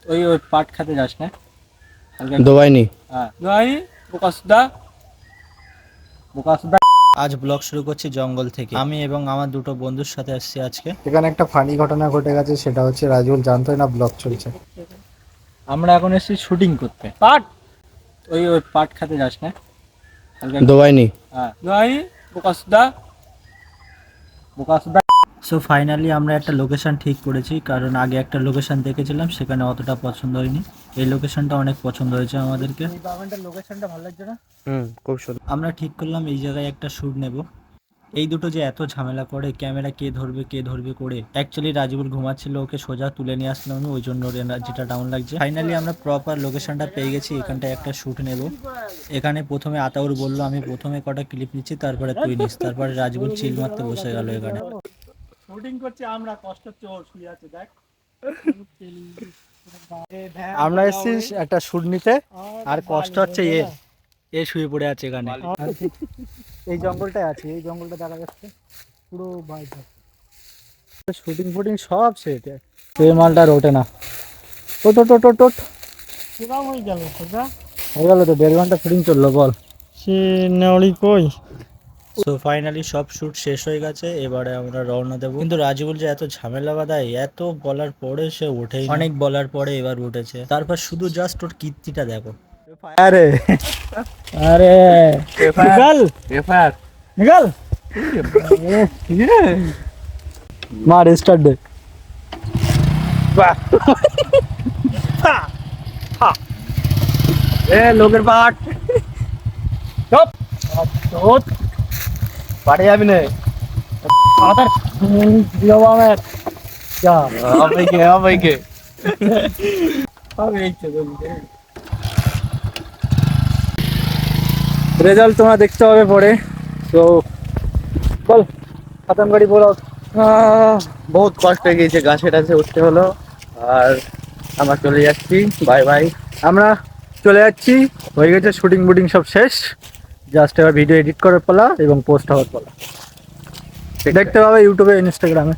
ওই পাট খেতে যাস না? দোবাইনি। হ্যাঁ দোয়াই বোকাসুদা বোকাসুদা। আজ ব্লগ শুরু করছি জঙ্গল থেকে। আমি এবং আমার দুটো বন্ধুর সাথে আসছি আজকে। এখানে একটা ফানি ঘটনা ঘটে গেছে, সেটা হচ্ছে রাজুল জানতোই না ব্লগ চলছে। আমরা এখন এসেছি শুটিং করতে। পাট ওই পাট খেতে যাস না? দোবাইনি। হ্যাঁ দোয়াই বোকাসুদা বোকাসুদা। সো ফাইনালি আমরা একটা লোকেশন ঠিক করেছি, কারণ আগে একটা লোকেশন দেখেছিলাম, সেখানে অতটা পছন্দ হয়নি। এই লোকেশনটা অনেক পছন্দ হয়েছে আমাদেরকে। এই বাগানটার লোকেশনটা ভালো লাগছে না? খুব সুন্দর। আমরা ঠিক করলাম এই জায়গায় একটা শ্যুট নেব। এই দুটো যে এত ঝামেলা করে, ক্যামেরা কে ধরবে করে, অ্যাকচুয়ালি রাজিবুল ঘুমাচ্ছিল, ওকে সোজা তুলে নিয়ে আসলাম আমি, ওই জন্য ওর এনার্জিটা ডাউন লাগছে। ফাইনালি আমরা প্রপার লোকেশনটা পেয়ে গেছি, এখানটায় একটা শ্যুট নেব। এখানে প্রথমে আতাউর বললো আমি প্রথমে কটা ক্লিপ নিচ্ছি, তারপরে তুই নিস। তারপরে রাজিবুল চিল মারতে বসে গেল। এখানে শুটিং করছি আমরা, কষ্ট চোর শুয়ে আছে দেখ। আমরা এসেছি একটা শ্যুট নিতে, আর কষ্ট হচ্ছে এ শুয়ে পড়ে আছে এখানে। এই জঙ্গলটায় আছে, এই জঙ্গলটা দেখা যাচ্ছে পুরো বাইরে। শুটিং ফুটিং সব সেট, এই মালটা আর ওঠে না। টোট টোট টোট হয়ে গেল তো 1.5 ঘন্টা শুটিং চললো বল। সে নেওয়ালি কই। সো ফাইনালি সব শুট শেষ হয়ে গেছে, এবারে আমরা রওনা দেবো। কিন্তু রাজিবুল যে এত ঝামেলা বাধায়, এত বলার পরে সে ওঠেই, অনেক বলার পরে এবার উঠেছে। তারপর শুধু জাস্ট ওর কীর্তিটা দেখো। আরে আরে নিকাল নিকাল মার স্টার্ট দে। এ লোকের পাট পাটে যাবি না রেজাল্ট তোমরা দেখতে হবে পরে। তো বল খতম গাড়ি বলো। বহুত কষ্ট হয়ে গিয়েছে, গাছে টাছে উঠতে হলো। আর আমরা চলে যাচ্ছি, বাই বাই। আমরা চলে যাচ্ছি, হয়ে গেছে শুটিং বুটিং সব শেষ। জাস্ট এবার ভিডিও এডিট করার পালা এবং পোস্ট হওয়ার পালা। দেখতে পাবে ইউটিউবে, ইনস্টাগ্রামে।